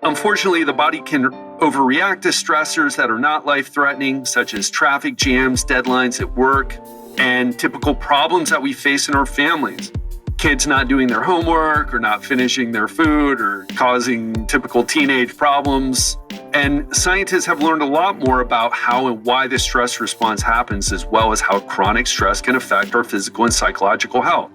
Unfortunately, the body can overreact to stressors that are not life-threatening, such as traffic jams, deadlines at work, and typical problems that we face in our families. Kids not doing their homework or not finishing their food or causing typical teenage problems. And scientists have learned a lot more about how and why the stress response happens, as well as how chronic stress can affect our physical and psychological health.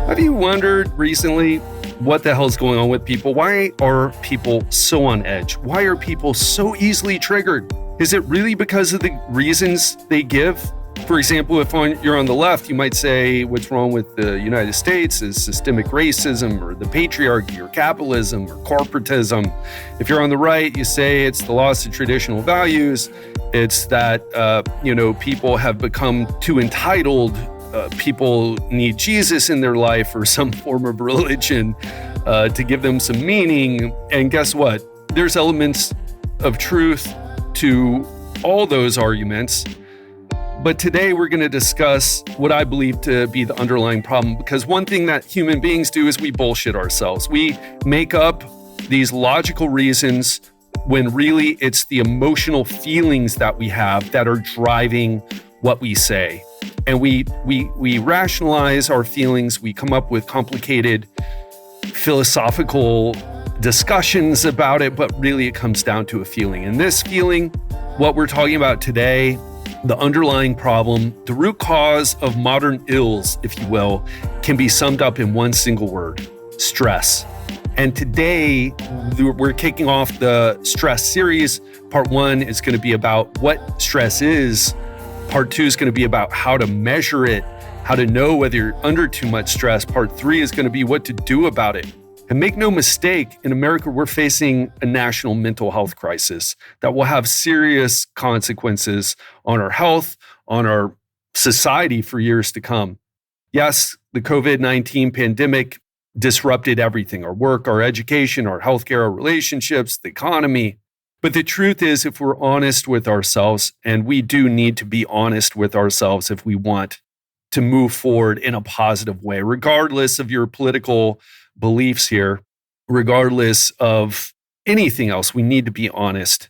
Have you wondered recently what the hell's going on with people? Why are people so on edge? Why are people so easily triggered? Is it really because of the reasons they give? For example, if you're on the left, you might say what's wrong with the United States is systemic racism or the patriarchy or capitalism or corporatism. If you're on the right, you say it's the loss of traditional values. It's that, people have become too entitled. People need Jesus in their life or some form of religion to give them some meaning. And guess what? There's elements of truth to all those arguments. But today we're going to discuss what I believe to be the underlying problem, because one thing that human beings do is we bullshit ourselves. We make up these logical reasons when really it's the emotional feelings that we have that are driving what we say. And we rationalize our feelings. We come up with complicated philosophical discussions about it, but really it comes down to a feeling. And this feeling, what we're talking about today, the underlying problem, the root cause of modern ills, if you will, can be summed up in one single word: stress. And today, we're kicking off the stress series. Part 1 is going to be about what stress is. Part 2 is going to be about how to measure it, how to know whether you're under too much stress. Part 3 is going to be what to do about it. And make no mistake, in America, we're facing a national mental health crisis that will have serious consequences on our health, on our society for years to come. Yes, the COVID-19 pandemic disrupted everything: our work, our education, our healthcare, our relationships, the economy. But the truth is, if we're honest with ourselves, and we do need to be honest with ourselves if we want to move forward in a positive way, regardless of your political beliefs here, regardless of anything else, we need to be honest.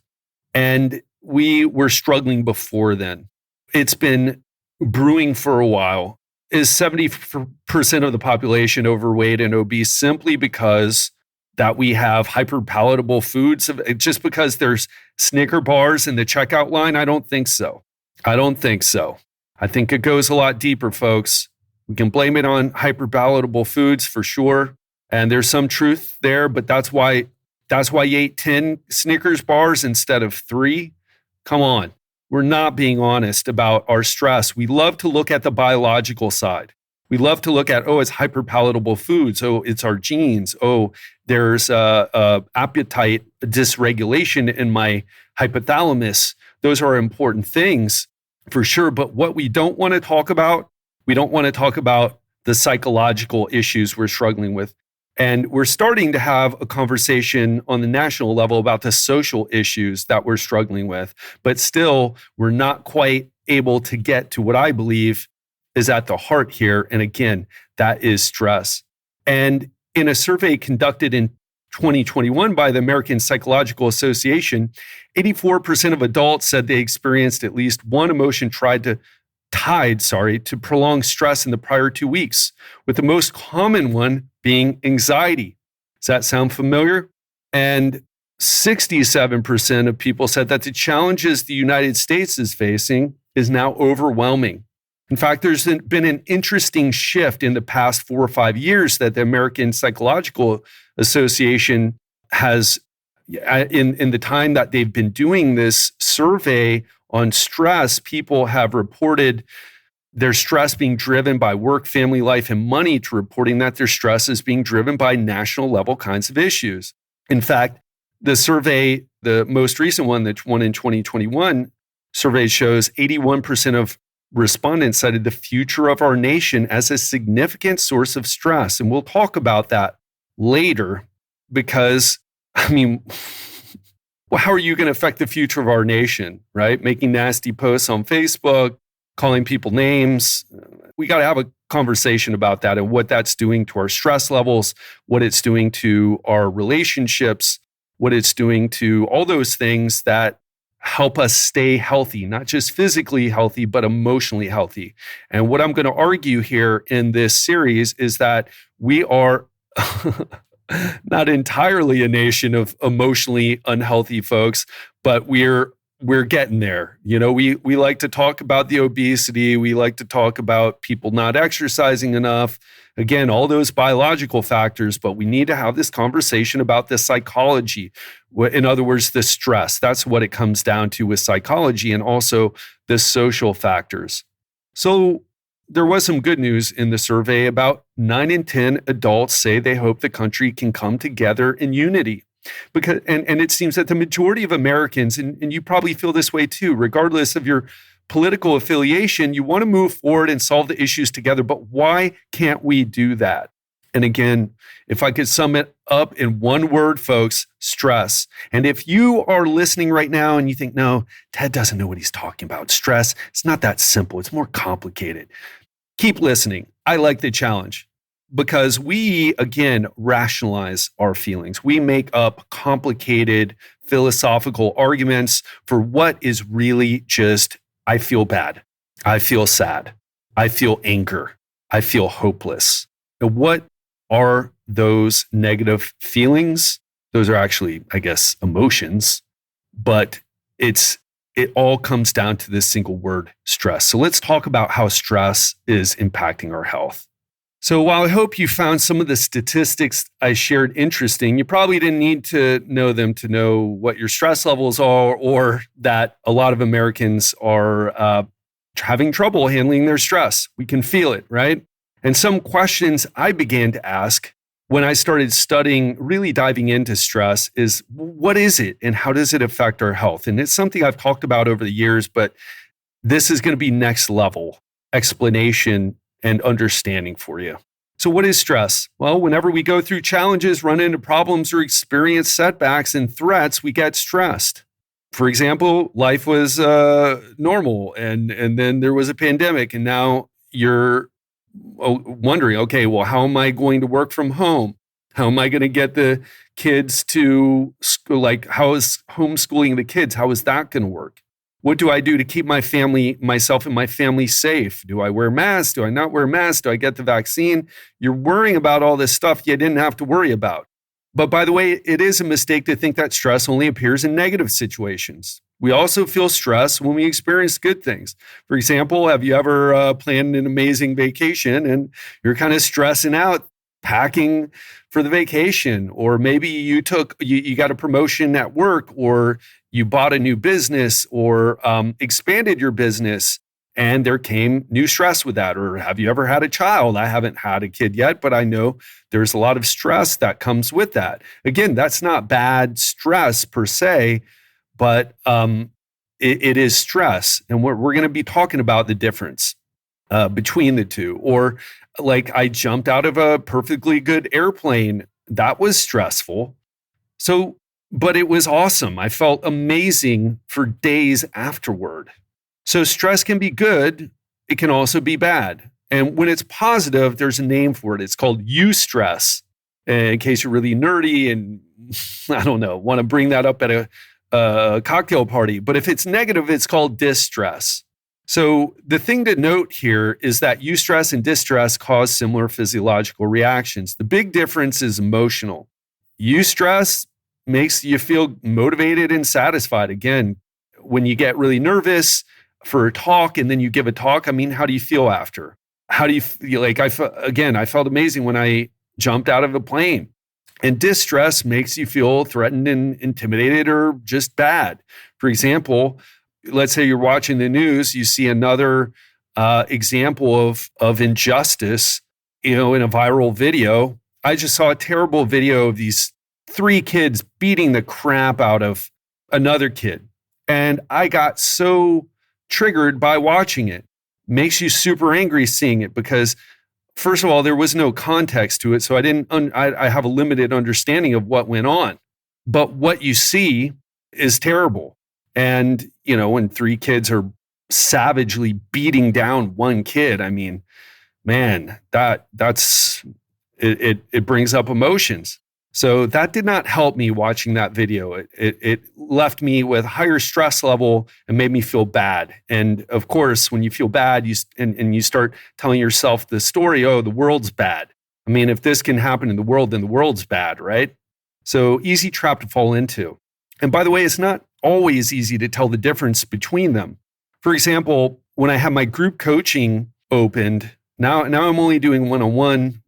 And we were struggling before then. It's been brewing for a while. Is 70% of the population overweight and obese simply because that we have hyper-palatable foods? Just because there's Snicker bars in the checkout line? I don't think so. I think it goes a lot deeper, folks. We can blame it on hyper-palatable foods for sure. And there's some truth there, but that's why you ate 10 Snickers bars instead of 3. Come on. We're not being honest about our stress. We love to look at the biological side. We love to look at, it's hyperpalatable foods. It's our genes. There's appetite dysregulation in my hypothalamus. Those are important things for sure. But what we don't want to talk about the psychological issues we're struggling with. And we're starting to have a conversation on the national level about the social issues that we're struggling with. But still, we're not quite able to get to what I believe is at the heart here. And again, that is stress. And in a survey conducted in 2021 by the American Psychological Association, 84% of adults said they experienced at least one emotion tied to prolonged stress in the prior 2 weeks, with the most common one being anxiety. Does that sound familiar? And 67% of people said that the challenges the United States is facing is now overwhelming. In fact, there's been an interesting shift in the past 4 or 5 years that the American Psychological Association has, in the time that they've been doing this survey on stress, people have reported their stress being driven by work, family life, and money to reporting that their stress is being driven by national level kinds of issues. In fact, the survey, the most recent one, the one in 2021 survey, shows 81% of respondents cited the future of our nation as a significant source of stress. And we'll talk about that later because, how are you going to affect the future of our nation, right? Making nasty posts on Facebook, calling people names. We got to have a conversation about that and what that's doing to our stress levels, what it's doing to our relationships, what it's doing to all those things that help us stay healthy, not just physically healthy, but emotionally healthy. And what I'm going to argue here in this series is that we are not entirely a nation of emotionally unhealthy folks, but we're getting there. We like to talk about the obesity. We like to talk about people not exercising enough. Again, all those biological factors, but we need to have this conversation about the psychology. In other words, the stress. That's what it comes down to with psychology, and also the social factors. So there was some good news in the survey. About 9 in 10 adults say they hope the country can come together in unity. Because and it seems that the majority of Americans, and you probably feel this way too, regardless of your political affiliation, you want to move forward and solve the issues together. But why can't we do that? And again, if I could sum it up in one word, folks, stress. And if you are listening right now and you think, no, Ted doesn't know what he's talking about, stress, it's not that simple. It's more complicated. Keep listening. I like the challenge. Because we, again, rationalize our feelings. We make up complicated philosophical arguments for what is really just, I feel bad. I feel sad. I feel anger. I feel hopeless. And what are those negative feelings? Those are actually, I guess, emotions. But it all comes down to this single word, stress. So let's talk about how stress is impacting our health. So while I hope you found some of the statistics I shared interesting, you probably didn't need to know them to know what your stress levels are, or that a lot of Americans are having trouble handling their stress. We can feel it, right? And some questions I began to ask when I started studying, really diving into stress, is what is it and how does it affect our health? And it's something I've talked about over the years, but this is going to be next level explanation and understanding for you. So what is stress? Well, whenever we go through challenges, run into problems, or experience setbacks and threats, we get stressed. For example, life was normal and then there was a pandemic, and now you're wondering, okay, well, how am I going to work from home? How am I going to get the kids to school? Like, how is homeschooling the kids? How is that going to work? What do I do to keep myself and my family safe? Do I wear masks? Do I not wear masks? Do I get the vaccine? You're worrying about all this stuff you didn't have to worry about. But by the way, it is a mistake to think that stress only appears in negative situations. We also feel stress when we experience good things. For example, have you ever planned an amazing vacation and you're kind of stressing out packing for the vacation? Or maybe you got a promotion at work, or you bought a new business, or expanded your business, and there came new stress with that. Or have you ever had a child? I haven't had a kid yet, but I know there's a lot of stress that comes with that. Again, that's not bad stress per se, but it is stress. And we're going to be talking about the difference between the two. Or like, I jumped out of a perfectly good airplane. That was stressful. So, but it was awesome. I felt amazing for days afterward. So stress can be good. It can also be bad. And when it's positive, there's a name for it. It's called Eustress. In case you're really nerdy and I don't know, want to bring that up at a cocktail party. But if it's negative, it's called distress. So the thing to note here is that eustress and distress cause similar physiological reactions. The big difference is emotional. Eustress makes you feel motivated and satisfied. Again, when you get really nervous for a talk and then you give a talk, I mean, how do you feel after? How do you feel? Like, I felt amazing when I jumped out of a plane. And distress makes you feel threatened and intimidated or just bad. For example, let's say you're watching the news, you see another example of injustice, in a viral video. I just saw a terrible video of these 3 kids beating the crap out of another kid. And I got so triggered by watching it. Makes you super angry seeing it because, first of all, there was no context to it. So I have a limited understanding of what went on. But what you see is terrible. And, when 3 kids are savagely beating down one kid. I mean, man, that's it brings up emotions. So that did not help me watching that video. It left me with higher stress level and made me feel bad. And of course, when you feel bad, you start telling yourself the story, oh, the world's bad. I mean, if this can happen in the world, then the world's bad, right? So easy trap to fall into. And by the way, it's not always easy to tell the difference between them. For example, when I have my group coaching opened, now I'm only doing one-on-one.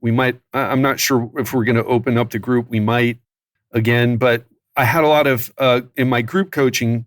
I'm not sure if we're going to open up the group. We might again, but I had a lot of, in my group coaching,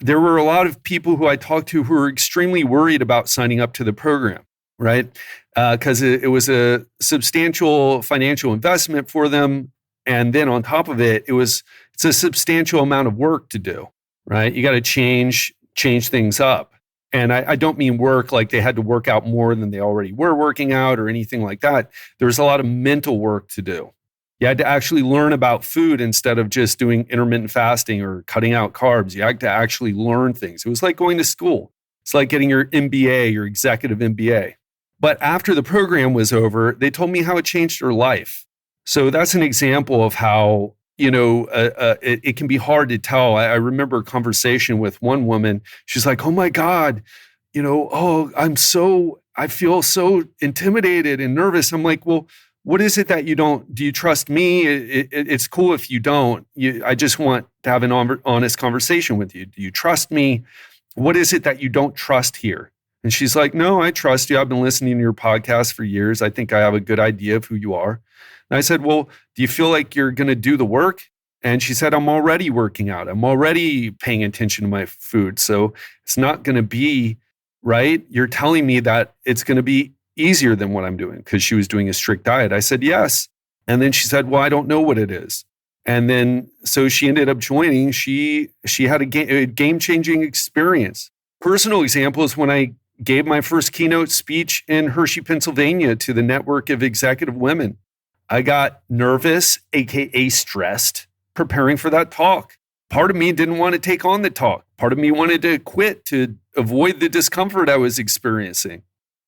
there were a lot of people who I talked to who were extremely worried about signing up to the program, right? Because it was a substantial financial investment for them. And then on top of it, it's a substantial amount of work to do, right? You got to change things up. And I don't mean work like they had to work out more than they already were working out or anything like that. There was a lot of mental work to do. You had to actually learn about food instead of just doing intermittent fasting or cutting out carbs. You had to actually learn things. It was like going to school. It's like getting your MBA, your executive MBA. But after the program was over, they told me how it changed their life. So that's an example of how, it can be hard to tell. I remember a conversation with one woman. She's like, oh my God, I feel so intimidated and nervous. I'm like, well, what is it that you don't, do you trust me? It's cool if you don't. I just want to have an honest conversation with you. Do you trust me? What is it that you don't trust here? And she's like, no, I trust you. I've been listening to your podcast for years. I think I have a good idea of who you are. And I said, well, do you feel like you're going to do the work? And she said, I'm already working out. I'm already paying attention to my food. So it's not going to be, right? You're telling me that it's going to be easier than what I'm doing, because she was doing a strict diet. I said, yes. And then she said, well, I don't know what it is. And then, so she ended up joining. She had a game-changing experience. Personal example is when I gave my first keynote speech in Hershey, Pennsylvania to the network of executive women. I got nervous, AKA stressed, preparing for that talk. Part of me didn't want to take on the talk. Part of me wanted to quit to avoid the discomfort I was experiencing.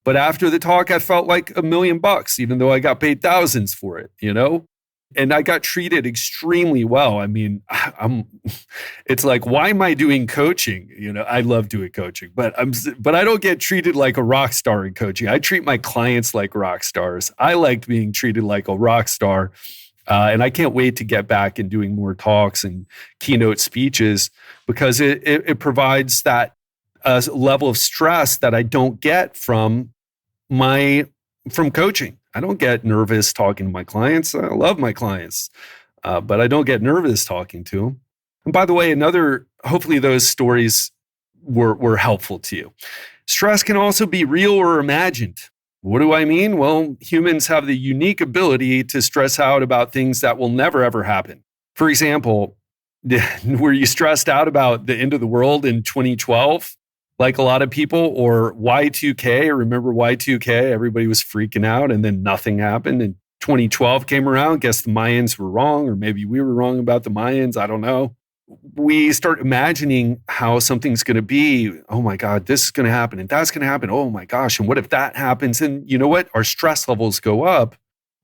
But after the talk, I felt like $1 million, even though I got paid thousands for it, And I got treated extremely well. I mean, it's like, why am I doing coaching? I love doing coaching, but I don't get treated like a rock star in coaching. I treat my clients like rock stars. I liked being treated like a rock star. And I can't wait to get back and doing more talks and keynote speeches, because it provides that level of stress that I don't get from coaching. I don't get nervous talking to my clients. I love my clients, but I don't get nervous talking to them. And by the way, hopefully those stories were helpful to you. Stress can also be real or imagined. What do I mean? Well, humans have the unique ability to stress out about things that will never, ever happen. For example, were you stressed out about the end of the world in 2012? Like a lot of people, or Y2K, remember Y2K? Everybody was freaking out and then nothing happened. And 2012 came around. Guess the Mayans were wrong, or maybe we were wrong about the Mayans. I don't know. We start imagining how something's going to be. Oh my God, this is going to happen and that's going to happen. Oh my gosh. And what if that happens? And you know what? Our stress levels go up,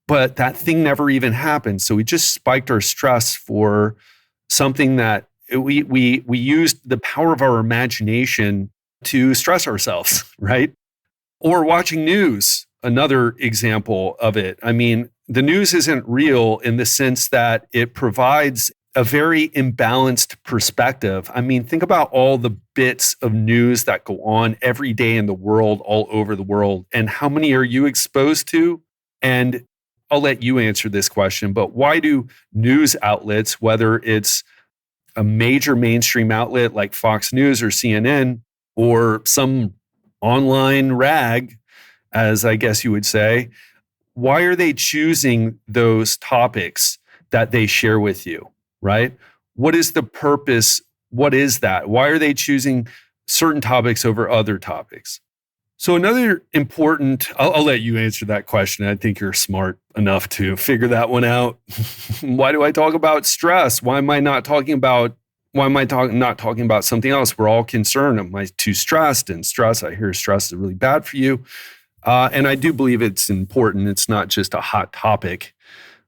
but that thing never even happened. So we just spiked our stress for something that we used the power of our imagination to stress ourselves, right? Or watching news, another example of it. I mean, the news isn't real in the sense that it provides a very imbalanced perspective. I mean, think about all the bits of news that go on every day in the world, all over the world, and how many are you exposed to? And I'll let you answer this question, but why do news outlets, whether it's a major mainstream outlet like Fox News or CNN, or some online rag, as I guess you would say, why are they choosing those topics that they share with you, right? What is the purpose? What is that? Why are they choosing certain topics over other topics? So another important, I'll let you answer that question. I think you're smart enough to figure that one out. Why do I talk about stress? Why am I not talking about why am I not talking about something else? We're all concerned. Am I too stressed? And stress, I hear stress is really bad for you. And I do believe it's important. It's not just a hot topic,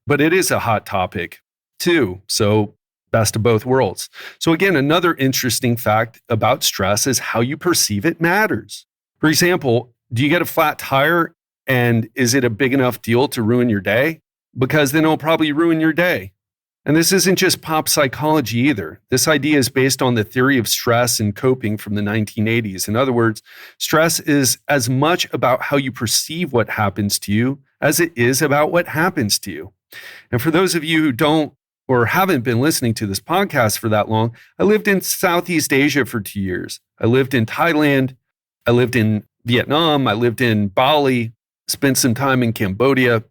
but it is a hot topic too. So best of both worlds. So again, another interesting fact about stress is how you perceive it matters. For example, do you get a flat tire and is it a big enough deal to ruin your day? Because then it'll probably ruin your day. And this isn't just pop psychology either. This idea is based on the theory of stress and coping from the 1980s. In other words, stress is as much about how you perceive what happens to you as it is about what happens to you. And for those of you who don't or haven't been listening to this podcast for that long, I lived in Southeast Asia for 2 years. I lived in Thailand. I lived in Vietnam. I lived in Bali, spent some time in Cambodia.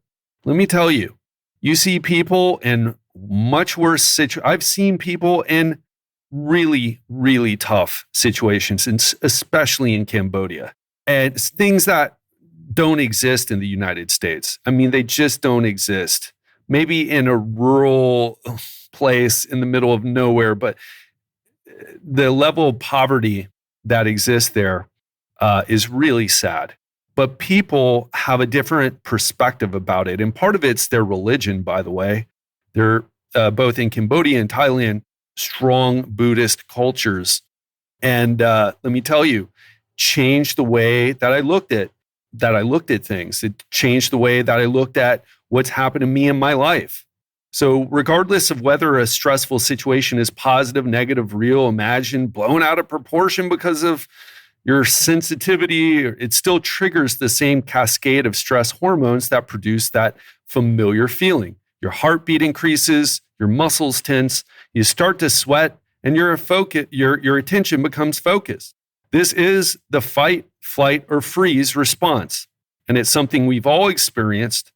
Let me tell you, you see people in much worse situations. I've seen people in really, really tough situations, and especially in Cambodia. And it's things that don't exist in the United States. I mean, they just don't exist. Maybe in a rural place in the middle of nowhere, but the level of poverty that exists there is really sad. But people have a different perspective about it. And part of it's their religion, by the way. They're both in Cambodia and Thailand, strong Buddhist cultures. And let me tell you, changed the way that I looked at things. It changed the way that I looked at what's happened to me in my life. So regardless of whether a stressful situation is positive, negative, real, imagined, blown out of proportion because of your sensitivity, it still triggers the same cascade of stress hormones that produce that familiar feeling. Your heartbeat increases, your muscles tense, you start to sweat, and your attention becomes focused. This is the fight, flight, or freeze response. And it's something we've all experienced.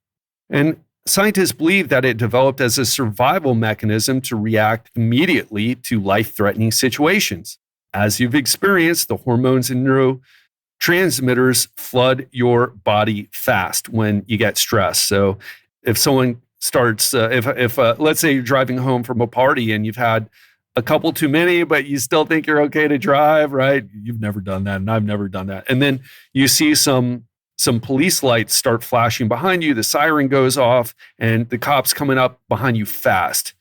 And scientists believe that it developed as a survival mechanism to react immediately to life-threatening situations. As you've experienced, the hormones and neurotransmitters flood your body fast when you get stressed. So if someone starts, let's say you're driving home from a party and you've had a couple too many, but you still think you're okay to drive, right? You've never done that, and I've never done that. And then you see some police lights start flashing behind you, the siren goes off, and the cops coming up behind you fast.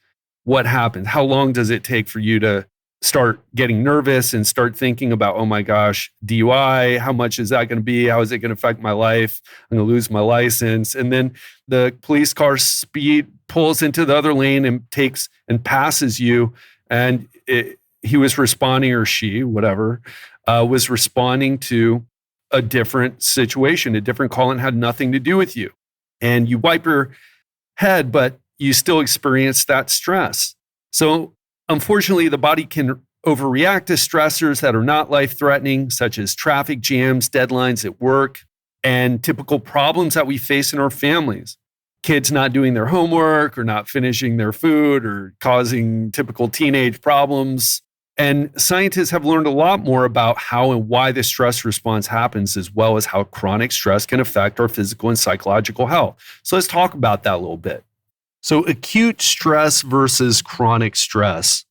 What happens? How long does it take for you to start getting nervous and start thinking about, oh my gosh, DUI, how much is that going to be? How is it going to affect my life? I'm going to lose my license. And then the police car pulls into the other lane and takes and passes you. And he was responding, or she, whatever, was responding to a different situation, a different call, and had nothing to do with you. And you wipe your head, but you still experience that stress. So unfortunately, the body can overreact to stressors that are not life-threatening, such as traffic jams, deadlines at work, and typical problems that we face in our families. Kids not doing their homework or not finishing their food or causing typical teenage problems. And scientists have learned a lot more about how and why the stress response happens, as well as how chronic stress can affect our physical and psychological health. So let's talk about that a little bit. So acute stress versus chronic stress.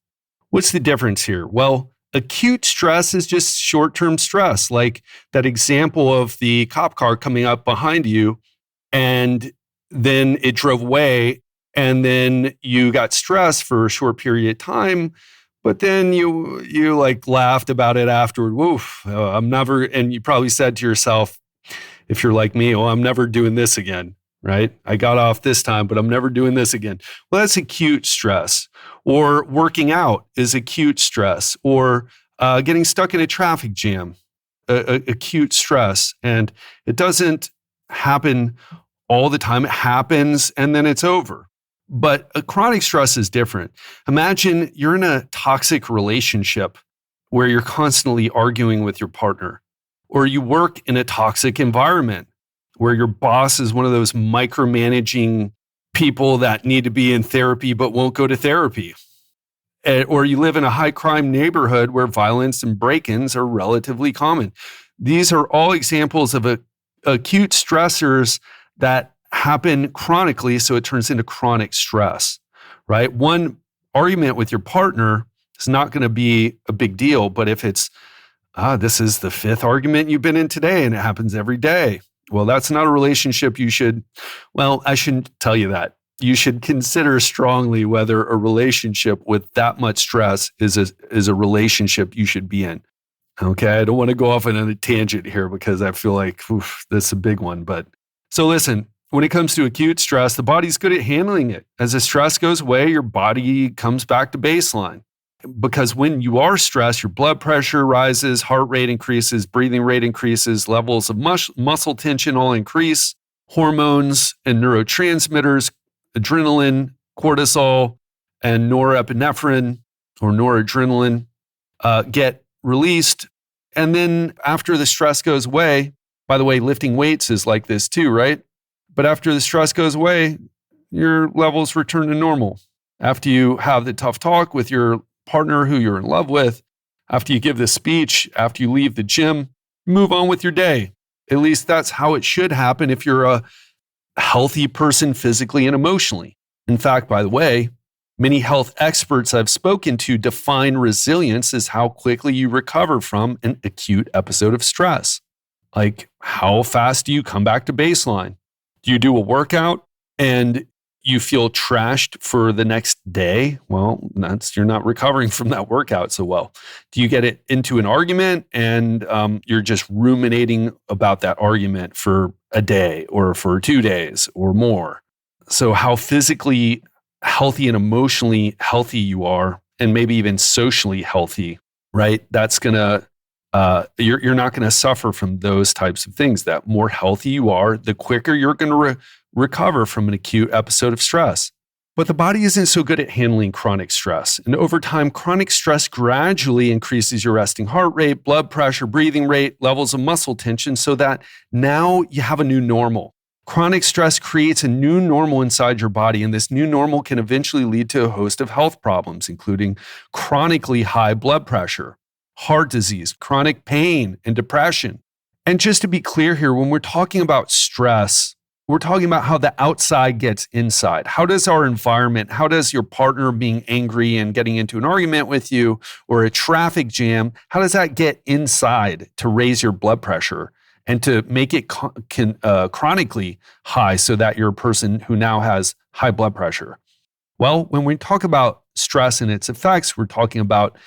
What's the difference here? Well, acute stress is just short-term stress, like that example of the cop car coming up behind you, and then it drove away, and then you got stressed for a short period of time, but then you like laughed about it afterward. Woof, I'm never, and you probably said to yourself, if you're like me, I'm never doing this again. Right? I got off this time, but I'm never doing this again. Well, that's acute stress. Or working out is acute stress. Or getting stuck in a traffic jam, acute stress. And it doesn't happen all the time. It happens and then it's over. But a chronic stress is different. Imagine you're in a toxic relationship where you're constantly arguing with your partner, or you work in a toxic environment where your boss is one of those micromanaging people that need to be in therapy but won't go to therapy. Or you live in a high crime neighborhood where violence and break-ins are relatively common. These are all examples of acute stressors that happen chronically, so it turns into chronic stress, right? One argument with your partner it's not going to be a big deal. But if it's, this is the fifth argument you've been in today and it happens every day, well, that's not a relationship you should, well, I shouldn't tell you that. You should consider strongly whether a relationship with that much stress is a relationship you should be in. Okay, I don't want to go off on a tangent here because I feel like this is a big one. But so listen, when it comes to acute stress, the body's good at handling it. As the stress goes away, your body comes back to baseline. Because when you are stressed, your blood pressure rises, heart rate increases, breathing rate increases, levels of muscle tension all increase, hormones and neurotransmitters, adrenaline, cortisol, and norepinephrine or noradrenaline get released. And then after the stress goes away, by the way, lifting weights is like this too, right? But after the stress goes away, your levels return to normal. After you have the tough talk with your partner who you're in love with, after you give the speech, after you leave the gym, move on with your day. At least that's how it should happen if you're a healthy person physically and emotionally. In fact, by the way, many health experts I've spoken to define resilience as how quickly you recover from an acute episode of stress. Like, how fast do you come back to baseline? Do you do a workout and you feel trashed for the next day? Well, you're not recovering from that workout so well. Do you get it into an argument and you're just ruminating about that argument for a day or for 2 days or more? So how physically healthy and emotionally healthy you are, and maybe even socially healthy, right? That's gonna you're not going to suffer from those types of things. That more healthy you are, the quicker you're going to recover from an acute episode of stress. But the body isn't so good at handling chronic stress. And over time, chronic stress gradually increases your resting heart rate, blood pressure, breathing rate, levels of muscle tension, so that now you have a new normal. Chronic stress creates a new normal inside your body, and this new normal can eventually lead to a host of health problems, including chronically high blood pressure, heart disease, chronic pain, and depression. And just to be clear here, when we're talking about stress, we're talking about how the outside gets inside. How does our environment, how does your partner being angry and getting into an argument with you or a traffic jam, how does that get inside to raise your blood pressure and to make it chronically high so that you're a person who now has high blood pressure? Well, when we talk about stress and its effects, we're talking about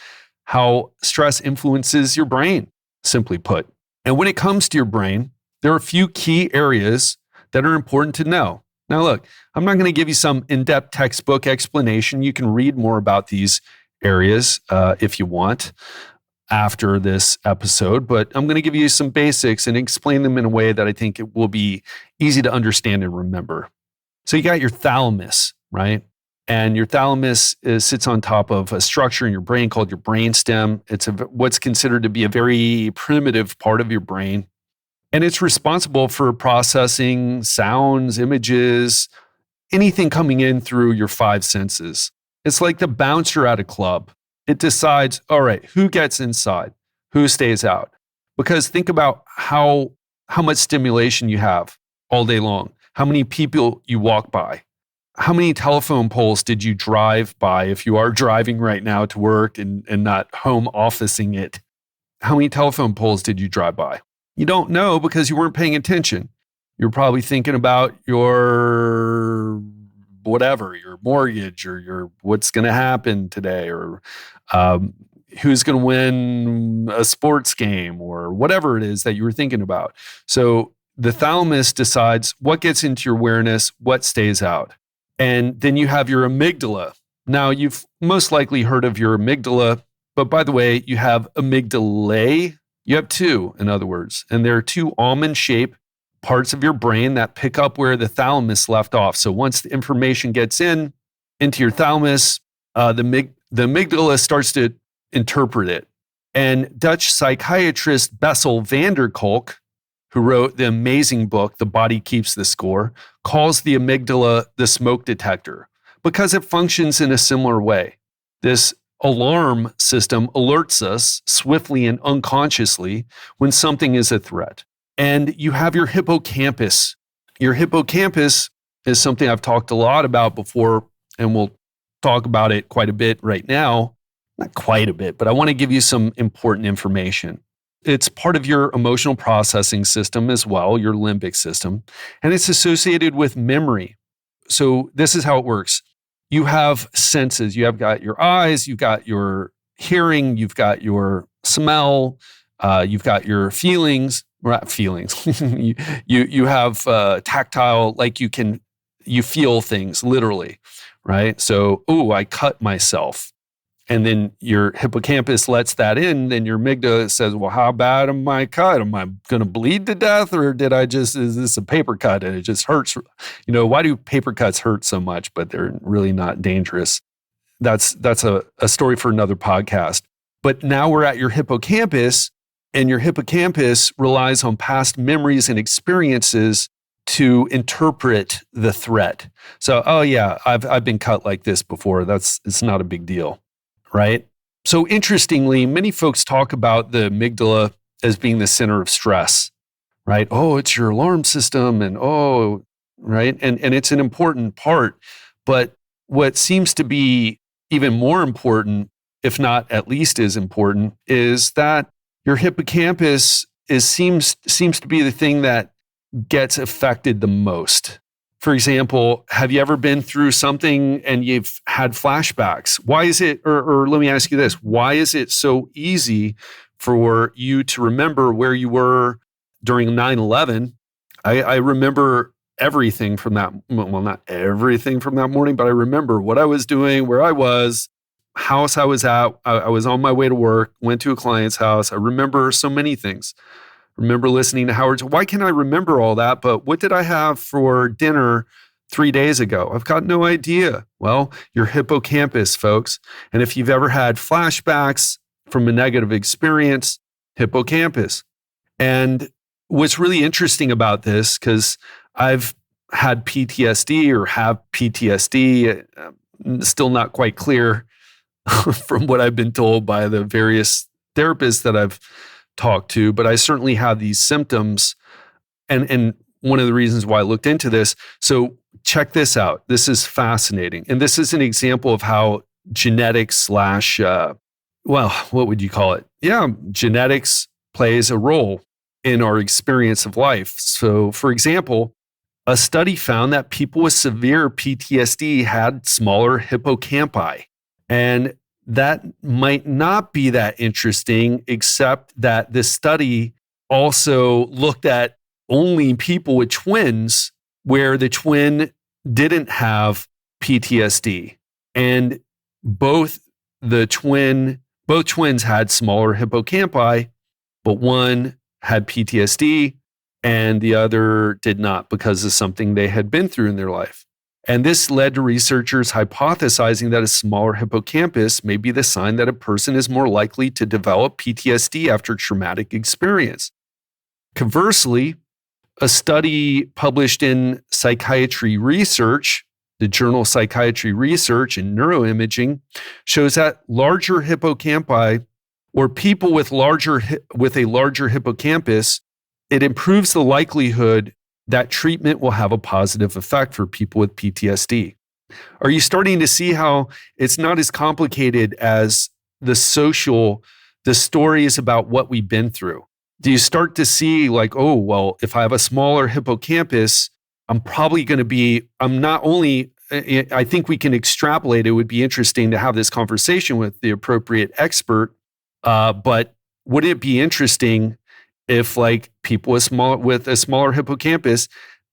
how stress influences your brain, simply put. And when it comes to your brain, there are a few key areas that are important to know. Now, look, I'm not going to give you some in-depth textbook explanation. You can read more about these areas if you want after this episode, but I'm going to give you some basics and explain them in a way that I think it will be easy to understand and remember. So you got your thalamus, right? And your thalamus sits on top of a structure in your brain called your brainstem. It's what's considered to be a very primitive part of your brain. And it's responsible for processing sounds, images, anything coming in through your five senses. It's like the bouncer at a club. It decides, all right, who gets inside, who stays out. Because think about how much stimulation you have all day long, how many people you walk by. How many telephone poles did you drive by if you are driving right now to work and not home officing it? How many telephone poles did you drive by? You don't know because you weren't paying attention. You're probably thinking about your whatever, your mortgage or your what's going to happen today or who's going to win a sports game or whatever it is that you were thinking about. So the thalamus decides what gets into your awareness, what stays out. And then you have your amygdala. Now, you've most likely heard of your amygdala, but by the way, you have amygdalae. You have two, in other words, and there are two almond-shaped parts of your brain that pick up where the thalamus left off. So once the information gets into your thalamus, the amygdala starts to interpret it. And Dutch psychiatrist Bessel van der Kolk, who wrote the amazing book, The Body Keeps the Score, calls the amygdala the smoke detector because it functions in a similar way. This alarm system alerts us swiftly and unconsciously when something is a threat. And you have your hippocampus. Your hippocampus is something I've talked a lot about before, and we'll talk about it quite a bit right now. not quite a bit, but I want to give you some important information. It's part of your emotional processing system as well, your limbic system, and it's associated with memory. So this is how it works. You have senses. You have got your eyes, you've got your hearing, you've got your smell, you've got your feelings. Not feelings. you have tactile, like you feel things literally, right? So, I cut myself. And then your hippocampus lets that in. Then your amygdala says, well, how bad am I cut? Am I going to bleed to death? Or is this a paper cut and it just hurts? Why do paper cuts hurt so much, but they're really not dangerous? That's a story for another podcast. But now we're at your hippocampus, and your hippocampus relies on past memories and experiences to interpret the threat. So, I've been cut like this before. It's not a big deal. Right? So interestingly, many folks talk about the amygdala as being the center of stress, right? Oh, it's your alarm system right? And it's an important part. But what seems to be even more important, if not at least as important, is that your hippocampus seems to be the thing that gets affected the most. For example, have you ever been through something and you've had flashbacks? Why is it, or let me ask you this, why is it so easy for you to remember where you were during 9/11? I remember everything from that, well, not everything from that morning, but I remember what I was doing, where I was, house I was at. I was on my way to work, went to a client's house. I remember so many things. Remember listening to Howard. Why can I remember all that? But what did I have for dinner 3 days ago? I've got no idea. Well, your hippocampus, folks. And if you've ever had flashbacks from a negative experience, hippocampus. And what's really interesting about this, because I've had PTSD or have PTSD, still not quite clear from what I've been told by the various therapists that I've talked to, but I certainly have these symptoms. And one of the reasons why I looked into this. So check this out. This is fascinating. And this is an example of how genetics what would you call it? Yeah, genetics plays a role in our experience of life. So for example, a study found that people with severe PTSD had smaller hippocampi. And that might not be that interesting, except that this study also looked at only people with twins where the twin didn't have PTSD. And both twins had smaller hippocampi, but one had PTSD and the other did not because of something they had been through in their life. And this led to researchers hypothesizing that a smaller hippocampus may be the sign that a person is more likely to develop PTSD after traumatic experience. Conversely, a study published in Psychiatry Research, the journal Psychiatry Research and Neuroimaging, shows that larger hippocampi, or people with a larger hippocampus, it improves the likelihood that treatment will have a positive effect for people with PTSD. Are you starting to see how it's not as complicated as the stories about what we've been through? Do you start to see like, oh, well, if I have a smaller hippocampus, I think we can extrapolate. It would be interesting to have this conversation with the appropriate expert. But would it be interesting if like people with a smaller hippocampus,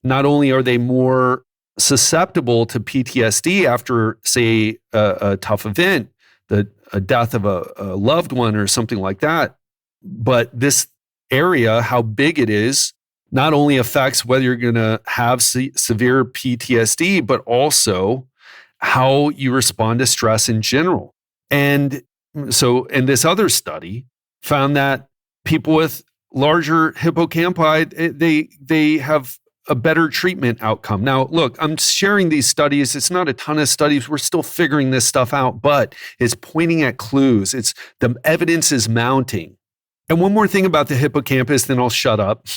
not only are they more susceptible to PTSD after, say, a tough event, a death of a loved one or something like that, but this area, how big it is, not only affects whether you're going to have severe PTSD, but also how you respond to stress in general. And this other study found that people with larger hippocampi, they have a better treatment outcome. Now, look, I'm sharing these studies. It's not a ton of studies. We're still figuring this stuff out, but it's pointing at clues. The evidence is mounting. And one more thing about the hippocampus, then I'll shut up.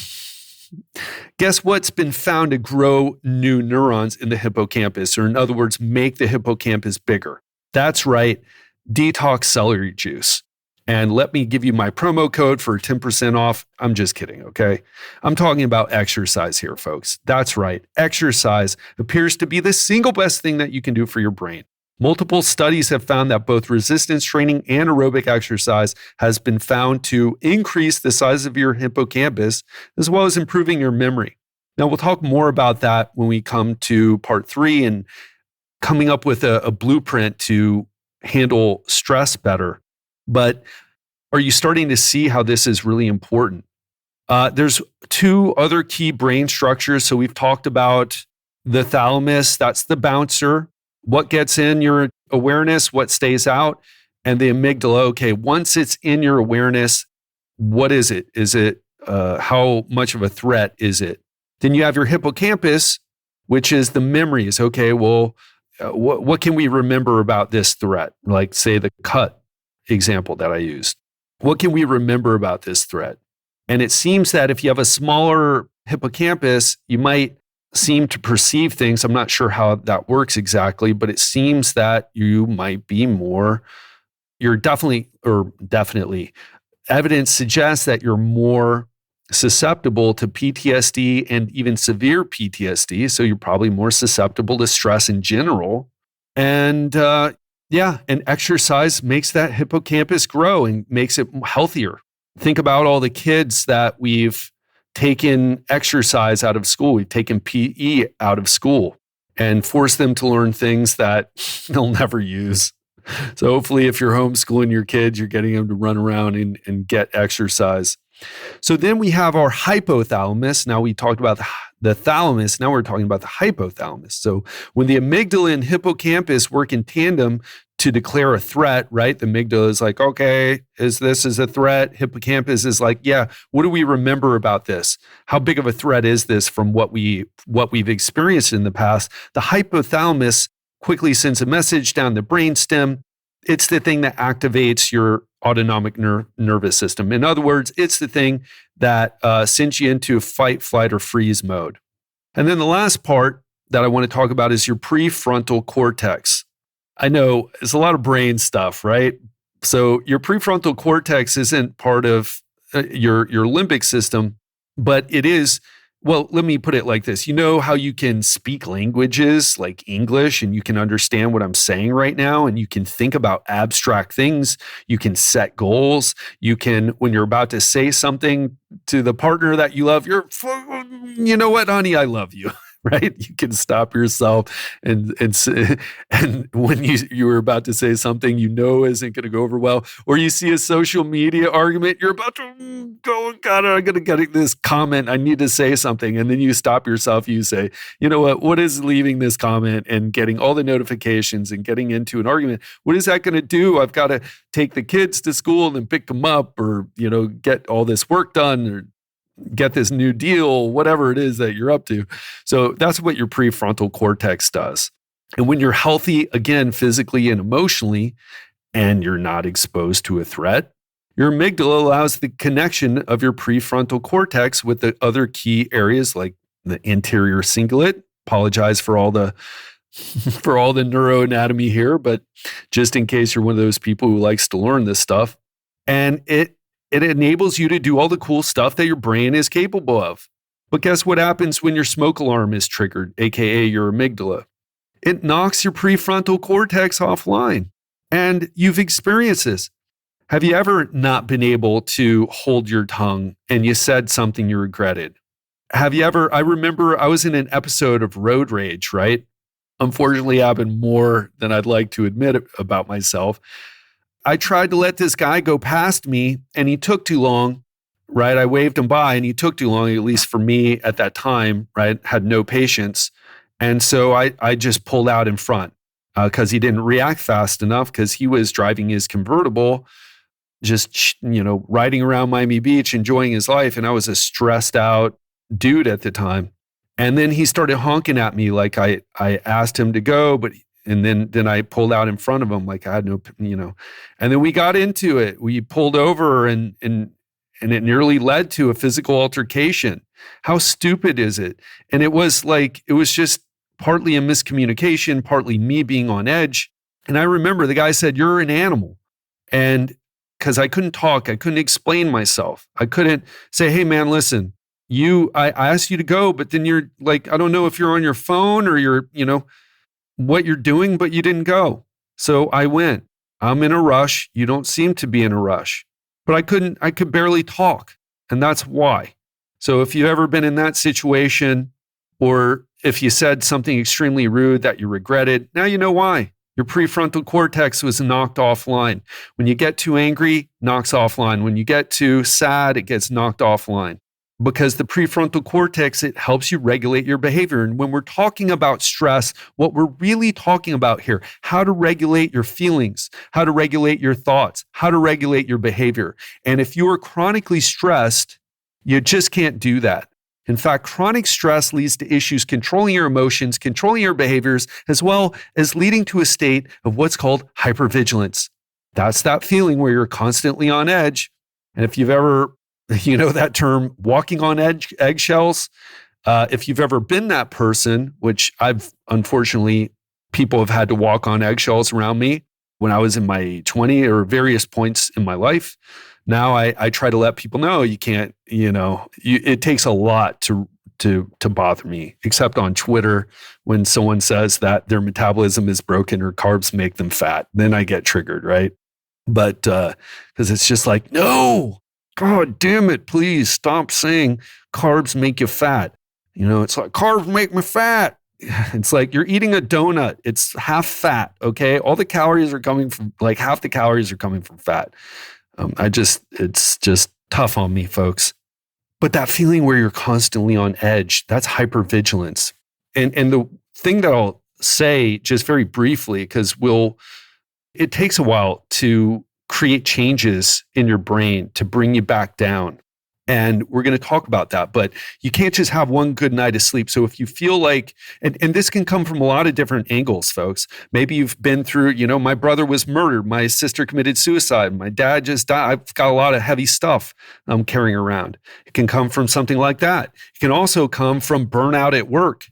Guess what's been found to grow new neurons in the hippocampus, or in other words, make the hippocampus bigger? That's right, detox celery juice. And let me give you my promo code for 10% off. I'm just kidding, okay? I'm talking about exercise here, folks. That's right. Exercise appears to be the single best thing that you can do for your brain. Multiple studies have found that both resistance training and aerobic exercise has been found to increase the size of your hippocampus, as well as improving your memory. Now, we'll talk more about that when we come to part 3 and coming up with a blueprint to handle stress better. But are you starting to see how this is really important? There's 2 other key brain structures. So we've talked about the thalamus, that's the bouncer. What gets in your awareness, what stays out, and the amygdala. Okay, once it's in your awareness, what is it? Is it how much of a threat is it? Then you have your hippocampus, which is the memories. Okay, well, what can we remember about this threat? Like, say, the cut example that I used. What can we remember about this threat? And it seems that if you have a smaller hippocampus, you might seem to perceive things. I'm not sure how that works exactly, but it seems that you might be you're definitely, evidence suggests that you're more susceptible to PTSD and even severe PTSD. So you're probably more susceptible to stress in general. And and exercise makes that hippocampus grow and makes it healthier. Think about all the kids that we've taken exercise out of school. We've taken PE out of school and forced them to learn things that they'll never use. So hopefully if you're homeschooling your kids, you're getting them to run around and get exercise. So then we have our hypothalamus. Now we talked about the thalamus. Now we're talking about the hypothalamus. So when the amygdala and hippocampus work in tandem to declare a threat, right? The amygdala is like, okay, this is a threat? Hippocampus is like, yeah, what do we remember about this? How big of a threat is this from what we've experienced in the past? The hypothalamus quickly sends a message down the brainstem. It's the thing that activates your autonomic nervous system. In other words, it's the thing that sends you into fight, flight, or freeze mode. And then the last part that I want to talk about is your prefrontal cortex. I know it's a lot of brain stuff, right? So your prefrontal cortex isn't part of your limbic system, but it is. Well, let me put it like this. You know how you can speak languages like English and you can understand what I'm saying right now and you can think about abstract things. You can set goals. You can, when you're about to say something to the partner that you love, you know what, honey, I love you. Right? You can stop yourself and when you were about to say something you know isn't going to go over well, or you see a social media argument, you're about to go, God, I'm going to get this comment. I need to say something. And then you stop yourself. You say, you know what is leaving this comment and getting all the notifications and getting into an argument? What is that going to do? I've got to take the kids to school and then pick them up or, get all this work done or get this new deal, whatever it is that you're up to. So that's what your prefrontal cortex does. And when you're healthy, again, physically and emotionally, and you're not exposed to a threat, your amygdala allows the connection of your prefrontal cortex with the other key areas like the anterior cingulate. Apologize for all the neuroanatomy here, but just in case you're one of those people who likes to learn this stuff. And it enables you to do all the cool stuff that your brain is capable of. But guess what happens when your smoke alarm is triggered, aka your amygdala? It knocks your prefrontal cortex offline. And you've experienced this. Have you ever not been able to hold your tongue and you said something you regretted? I remember I was in an episode of Road Rage, right? Unfortunately, happened more than I'd like to admit about myself. I tried to let this guy go past me and he took too long, right? I waved him by and he took too long, at least for me at that time, right? Had no patience. And so I just pulled out in front because he didn't react fast enough because he was driving his convertible, just, riding around Miami Beach, enjoying his life. And I was a stressed out dude at the time. And then he started honking at me like I asked him to go, and then I pulled out in front of him like I had no, and then we got into it. We pulled over and it nearly led to a physical altercation. How stupid is it? And it was just partly a miscommunication, partly me being on edge. And I remember the guy said, "You're an animal." And because I couldn't talk, I couldn't explain myself. I couldn't say, "Hey man, listen, I asked you to go, but then you're like, I don't know if you're on your phone or you're, what you're doing, but you didn't go." So I went. I'm in a rush. You don't seem to be in a rush. But I could barely talk. And that's why. So if you've ever been in that situation, or if you said something extremely rude that you regretted, now you know why. Your prefrontal cortex was knocked offline. When you get too angry, knocks offline. When you get too sad, it gets knocked offline. Because the prefrontal cortex, it helps you regulate your behavior. And when we're talking about stress, what we're really talking about here, how to regulate your feelings, how to regulate your thoughts, how to regulate your behavior. And if you are chronically stressed, you just can't do that. In fact, chronic stress leads to issues controlling your emotions, controlling your behaviors, as well as leading to a state of what's called hypervigilance. That's that feeling where you're constantly on edge. And if you've ever, that term, walking on eggshells, if you've ever been that person, which unfortunately, people have had to walk on eggshells around me when I was in my 20s or various points in my life. Now I try to let people know you can't, it takes a lot to bother me, except on Twitter when someone says that their metabolism is broken or carbs make them fat. Then I get triggered, right? But because it's just like, no, God damn it, please stop saying carbs make you fat. It's like carbs make me fat. It's like you're eating a donut. It's half fat, okay? All the calories are coming from, like half the calories are coming from fat. It's just tough on me, folks. But that feeling where you're constantly on edge, that's hypervigilance. And the thing that I'll say just very briefly, because it takes a while to create changes in your brain to bring you back down. And we're going to talk about that, but you can't just have one good night of sleep. So if you feel like, and this can come from a lot of different angles, folks. Maybe you've been through, my brother was murdered. My sister committed suicide. My dad just died. I've got a lot of heavy stuff I'm carrying around. It can come from something like that. It can also come from burnout at work.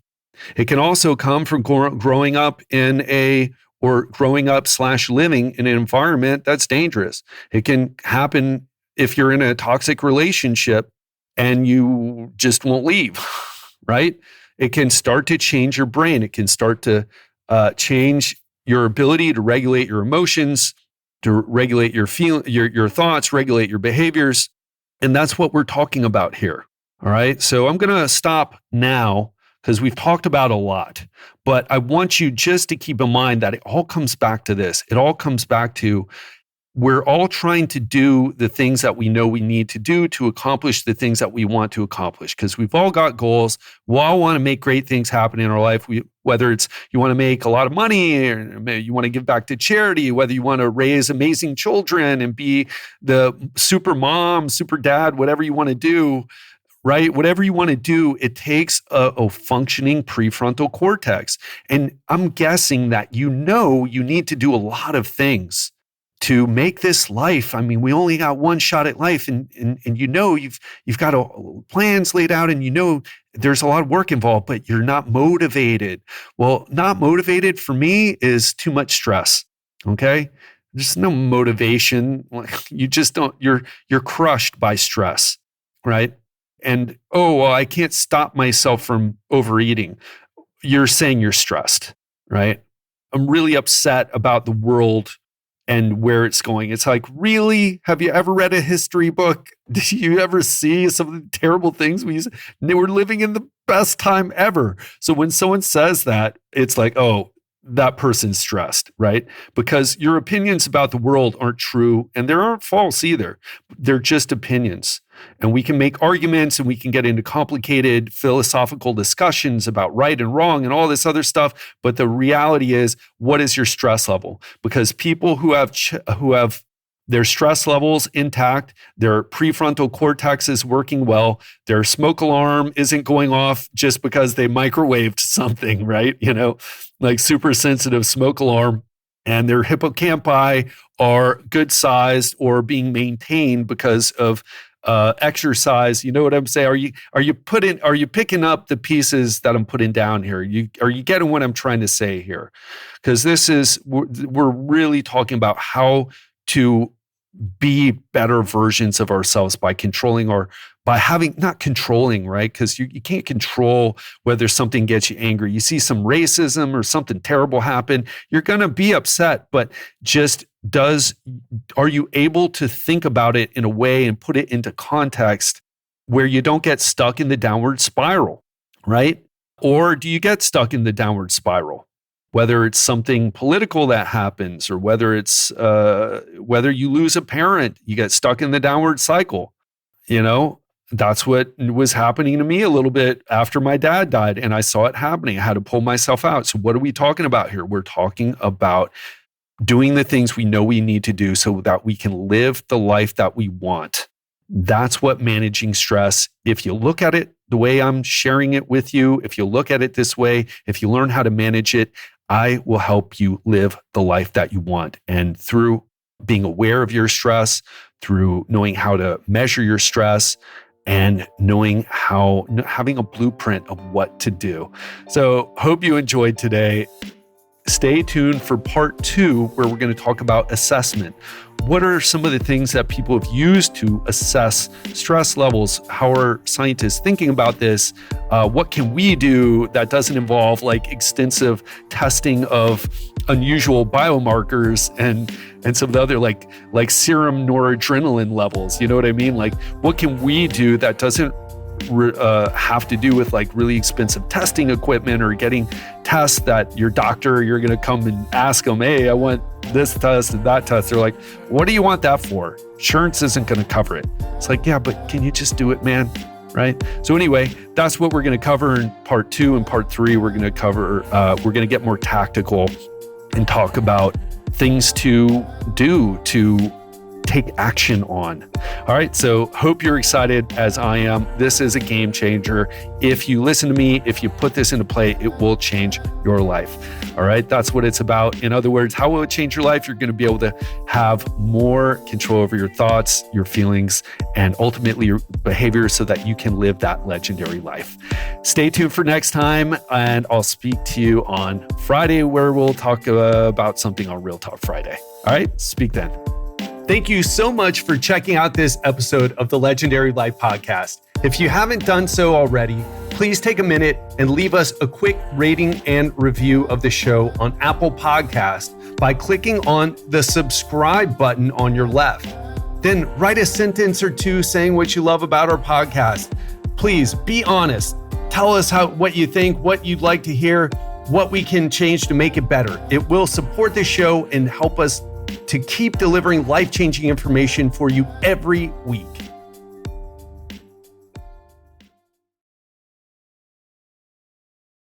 It can also come from growing up living in an environment that's dangerous. It can happen if you're in a toxic relationship and you just won't leave, right? It can start to change your brain. It can start to change your ability to regulate your emotions, to regulate your thoughts, regulate your behaviors. And that's what we're talking about here. All right. So I'm going to stop now because we've talked about a lot, but I want you just to keep in mind that it all comes back to this. It all comes back to we're all trying to do the things that we know we need to do to accomplish the things that we want to accomplish, because we've all got goals. We all want to make great things happen in our life. Whether it's you want to make a lot of money, or maybe you want to give back to charity, whether you want to raise amazing children and be the super mom, super dad, whatever you want to do, right? Whatever you want to do, it takes a functioning prefrontal cortex. And I'm guessing that you need to do a lot of things to make this life. I mean, we only got one shot at life, and you've got plans laid out, and there's a lot of work involved, but you're not motivated. Well, not motivated for me is too much stress. Okay, there's no motivation. You just don't. You're crushed by stress, right? And I can't stop myself from overeating. You're saying you're stressed, right? I'm really upset about the world and where it's going. It's like, really? Have you ever read a history book? Did you ever see some of the terrible things we're living in the best time ever? So when someone says that, it's like, oh, that person's stressed, right? Because your opinions about the world aren't true, and they aren't false either. They're just opinions. And we can make arguments, and we can get into complicated philosophical discussions about right and wrong and all this other stuff. But the reality is, what is your stress level? Because people who have their stress levels intact, their prefrontal cortex is working well, their smoke alarm isn't going off just because they microwaved something, right? Like super sensitive smoke alarm, and their hippocampi are good sized or being maintained because of exercise. You know what I'm saying? Are you picking up the pieces that I'm putting down here? Are you getting what I'm trying to say here? Because we're really talking about how to be better versions of ourselves by controlling not controlling, right? Because you can't control whether something gets you angry. You see some racism or something terrible happen, you're going to be upset, but are you able to think about it in a way and put it into context where you don't get stuck in the downward spiral, right? Or do you get stuck in the downward spiral? Whether it's something political that happens or whether it's whether you lose a parent, you get stuck in the downward cycle. That's what was happening to me a little bit after my dad died, and I saw it happening. I had to pull myself out. So what are we talking about here? We're talking about doing the things we know we need to do so that we can live the life that we want. That's what managing stress, if you look at it the way I'm sharing it with you, if you look at it this way, if you learn how to manage it, I will help you live the life that you want. And through being aware of your stress, through knowing how to measure your stress, and having a blueprint of what to do. So hope you enjoyed today. Stay tuned for part 2, where we're going to talk about assessment. What are some of the things that people have used to assess stress levels? How are scientists thinking about this? What can we do that doesn't involve extensive testing of unusual biomarkers and some of the other like serum noradrenaline levels? You know what I mean? What can we do that doesn't have to do with really expensive testing equipment or getting tests that your doctor, you're going to come and ask them, hey, I want this test and that test. They're like, what do you want that for? Insurance isn't going to cover it. It's yeah, but can you just do it, man? Right? So anyway, that's what we're going to cover in part 2 and part 3. We're going to cover, we're going to get more tactical and talk about things to do to take action on. All right. So hope you're excited as I am. This is a game changer. If you listen to me, if you put this into play, it will change your life. All right. That's what it's about. In other words, how will it change your life? You're going to be able to have more control over your thoughts, your feelings, and ultimately your behavior so that you can live that legendary life. Stay tuned for next time, and I'll speak to you on Friday, where we'll talk about something on Real Talk Friday. All right. Speak then. Thank you so much for checking out this episode of the Legendary Life Podcast. If you haven't done so already, please take a minute and leave us a quick rating and review of the show on Apple Podcast by clicking on the subscribe button on your left. Then write a sentence or two saying what you love about our podcast. Please be honest. Tell us what you think, what you'd like to hear, what we can change to make it better. It will support the show and help us to keep delivering life-changing information for you every week.